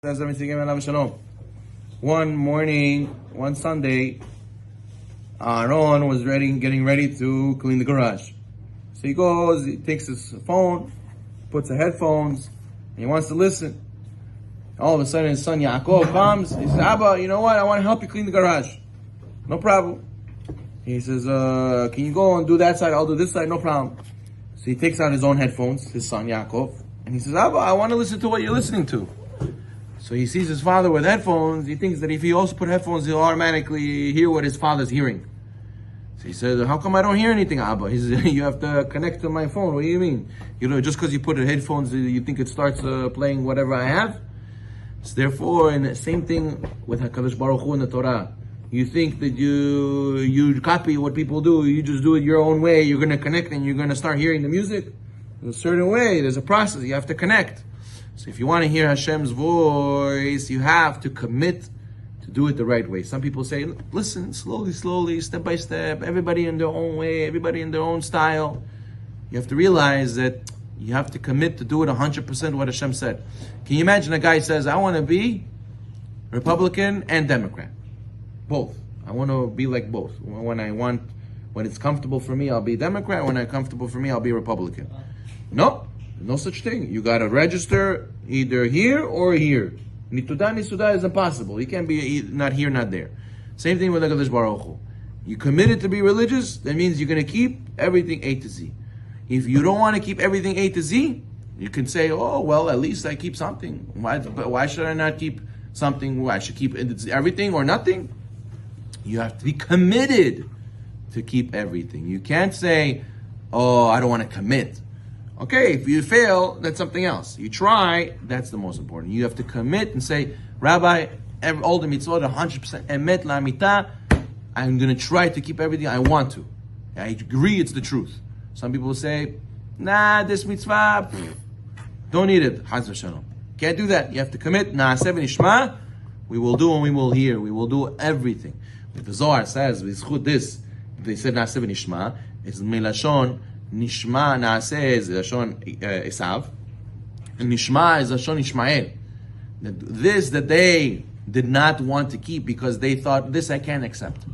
One morning, one Sunday, Aaron was getting ready to clean the garage. So he goes, he takes his phone, puts the headphones, and he wants to listen. All of a sudden his son Yaakov comes, he says, Abba, you know what, I want to help you clean the garage. No problem. He says, can you go and do that side, I'll do this side, no problem. So he takes out his own headphones, his son Yaakov, and he says, Abba, I want to listen to what you're listening to. So he sees his father with headphones. He thinks that if he also put headphones, he'll automatically hear what his father's hearing. So he says, how come I don't hear anything, Abba? He says, you have to connect to my phone. What do you mean? Just because you put the headphones, you think it starts playing whatever I have? So therefore, and the same thing with HaKadosh Baruch Hu in the Torah. You think that you copy what people do, you just do it your own way, you're going to connect and you're going to start hearing the music? In a certain way, there's a process, you have to connect. So if you want to hear Hashem's voice, you have to commit to do it the right way. Some people say, listen, slowly, step by step, everybody in their own way, everybody in their own style. You have to realize that you have to commit to do it 100% what Hashem said. Can you imagine a guy says, I want to be Republican and Democrat? Both. I want to be like both. When it's comfortable for me, I'll be Democrat. When it's comfortable for me, I'll be Republican. No. No such thing. You got to register either here or here. Nisudah is impossible. You can't be not here, not there. Same thing with HaKadosh Baruch Hu. You committed to be religious, that means you're going to keep everything A to Z. If you don't want to keep everything A to Z, you can say, oh, well, at least I keep something. Why should I not keep something? I should keep everything or nothing. You have to be committed to keep everything. You can't say, oh, I don't want to commit. Okay, if you fail, that's something else. You try, that's the most important. You have to commit and say, Rabbi, all the mitzvot, 100% emet la'amita, I'm going to try to keep everything I want to. I agree it's the truth. Some people say, nah, this mitzvah, don't need it. Chas v'shalom. Can't do that. You have to commit. Na'aseh v'nishma, we will do and we will hear. We will do everything. But the Zohar says, v'zchut this, if they said na'aseh v'nishma, it's milashon, Nishma Naaseh is Lashon Esav, and Nishma is Lashon Ishmael. This that they did not want to keep because they thought, this I can't accept.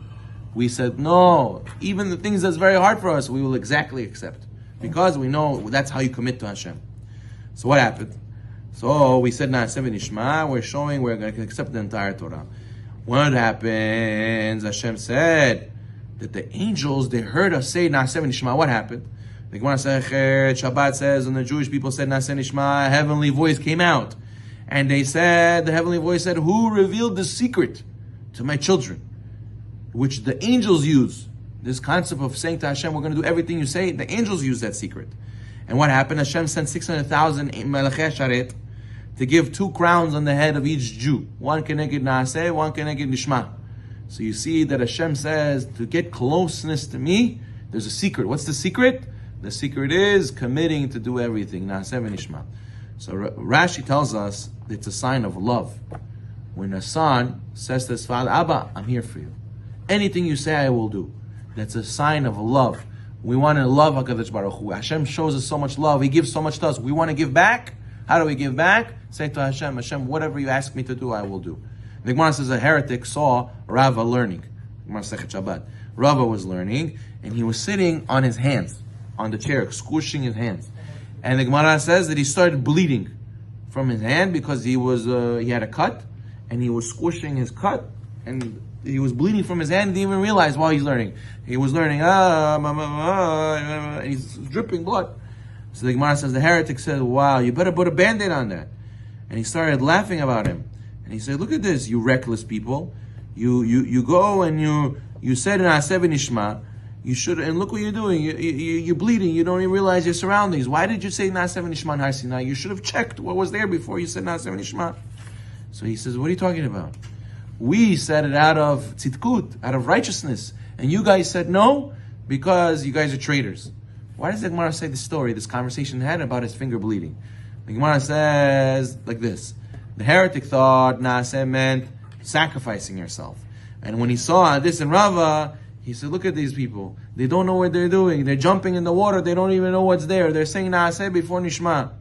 We said, no, even the things that's very hard for us, we will exactly accept. Because we know that's how you commit to Hashem. So what happened? So we said Naaseh v'nishma, we're showing we're going to accept the entire Torah. What happens? Hashem said that the angels, they heard us say Naaseh v'nishma. What happened? The Gemara Shabbat says, and the Jewish people said, Naaseh Nishma, a heavenly voice came out. And they said, the heavenly voice said, who revealed the secret to my children? Which the angels use. This concept of saying to Hashem, we're going to do everything you say, the angels use that secret. And what happened? Hashem sent 600,000 Melechei Sharet to give 2 crowns on the head of each Jew. One keneged Naaseh, one keneged Nishma. So you see that Hashem says, to get closeness to me, there's a secret. What's the secret? The secret is committing to do everything. Naaseh v'nishma. So Rashi tells us it's a sign of love. When a son says to his father, Abba, I'm here for you. Anything you say, I will do. That's a sign of love. We want to love HaKadosh Baruch Hu. Hashem shows us so much love. He gives so much to us. We want to give back. How do we give back? Say to Hashem, Hashem, whatever you ask me to do, I will do. The Gemara says a heretic saw Rava learning. Gemara Sechet Shabbat. Rava was learning, and he was sitting on his hands, on the chair, squishing his hands. And the Gemara says that he started bleeding from his hand because he had a cut, and he was squishing his cut, and he was bleeding from his hand. He didn't even realize while he's learning. He was learning, and he's dripping blood. So the Gemara says, the heretic said, wow, you better put a Band-Aid on that. And he started laughing about him. And he said, look at this, you reckless people. You go and you said Naaseh v'nishma. You should, and look what you're doing. You're bleeding. You don't even realize your surroundings. Why did you say Naaseh v'nishma in Har Sinai? You should have checked what was there before you said Naaseh v'nishma. So he says, what are you talking about? We said it out of tzidkut, out of righteousness. And you guys said no, because you guys are traitors. Why does the Gemara say this story, this conversation he had about his finger bleeding? The Gemara says like this. The heretic thought Naaseh meant sacrificing yourself. And when he saw this in Rava, he said, look at these people. They don't know what they're doing. They're jumping in the water. They don't even know what's there. They're saying Naaseh before Nishma.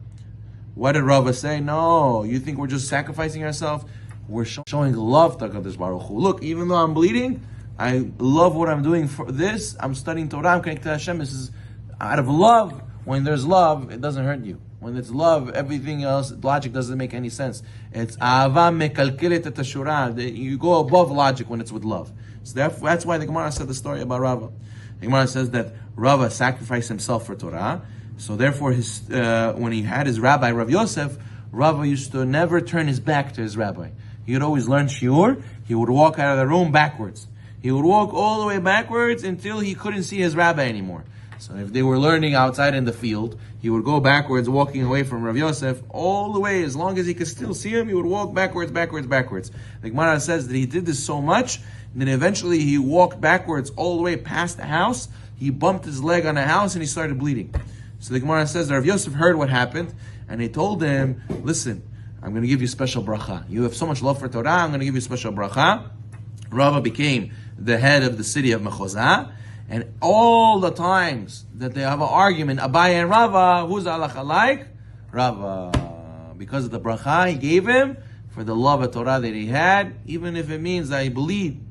What did Rava say? No, you think we're just sacrificing ourselves? We're showing love to HaKadosh Baruch Hu. Look, even though I'm bleeding, I love what I'm doing for this. I'm studying Torah, I'm connected to Hashem. This is out of love. When there's love, it doesn't hurt you. When it's love, everything else, logic doesn't make any sense. It's ahava mekalkelet et hashura. You go above logic when it's with love. So that's why the Gemara said the story about Rava. The Gemara says that Rava sacrificed himself for Torah. So therefore, when he had his rabbi, Rav Yosef, Rava used to never turn his back to his rabbi. He would always learn shiur. He would walk out of the room backwards. He would walk all the way backwards until he couldn't see his rabbi anymore. So if they were learning outside in the field, he would go backwards, walking away from Rav Yosef, all the way, as long as he could still see him, he would walk backwards. The Gemara says that he did this so much, and then eventually he walked backwards all the way past the house, he bumped his leg on a house, and he started bleeding. So the Gemara says that Rav Yosef heard what happened, and he told him, listen, I'm going to give you special bracha. You have so much love for Torah, I'm going to give you special bracha. Rava became the head of the city of Mechozah, and all the times that they have an argument, Abaye and Rava, who's the halacha like? Rava. Because of the bracha he gave him, for the love of Torah that he had, even if it means that he believed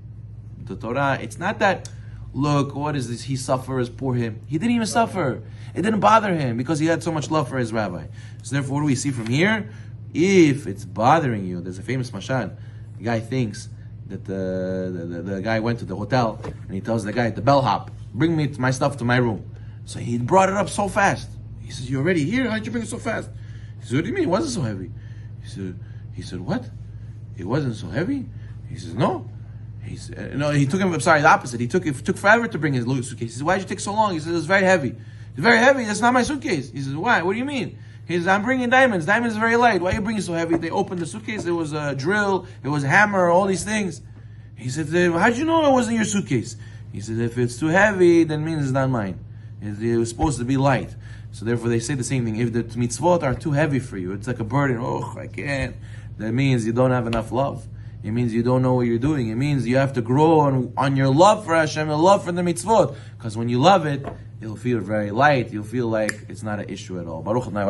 the Torah. It's not that, look, what is this? He suffers, poor him. He didn't even suffer. It didn't bother him because he had so much love for his rabbi. So therefore, what do we see from here? If it's bothering you, there's a famous mashal. The guy thinks that the guy went to the hotel and he tells the guy at the bellhop, bring me my stuff to my room. So he brought it up so fast. He says, you're already here? How'd you bring it so fast? He said, what do you mean? It wasn't so heavy. He said, what? It wasn't so heavy? He says, no. He said, no, he took him, I'm sorry, the opposite. It took forever to bring his little suitcase. He said, why'd you take so long? He said, it was very heavy. It's very heavy, that's not my suitcase. He says, why? What do you mean? He says, I'm bringing diamonds. Diamonds are very light. Why are you bringing so heavy? They opened the suitcase, it was a drill, it was a hammer, all these things. He said, how'd you know it wasn't your suitcase? He said, if it's too heavy, then it means it's not mine. It was supposed to be light. So therefore they say the same thing. If the mitzvot are too heavy for you, it's like a burden. Oh, I can't. That means you don't have enough love. It means you don't know what you're doing. It means you have to grow on your love for Hashem, and love for the mitzvot. Because when you love it, it'll feel very light. You'll feel like it's not an issue at all. Baruch Adonai.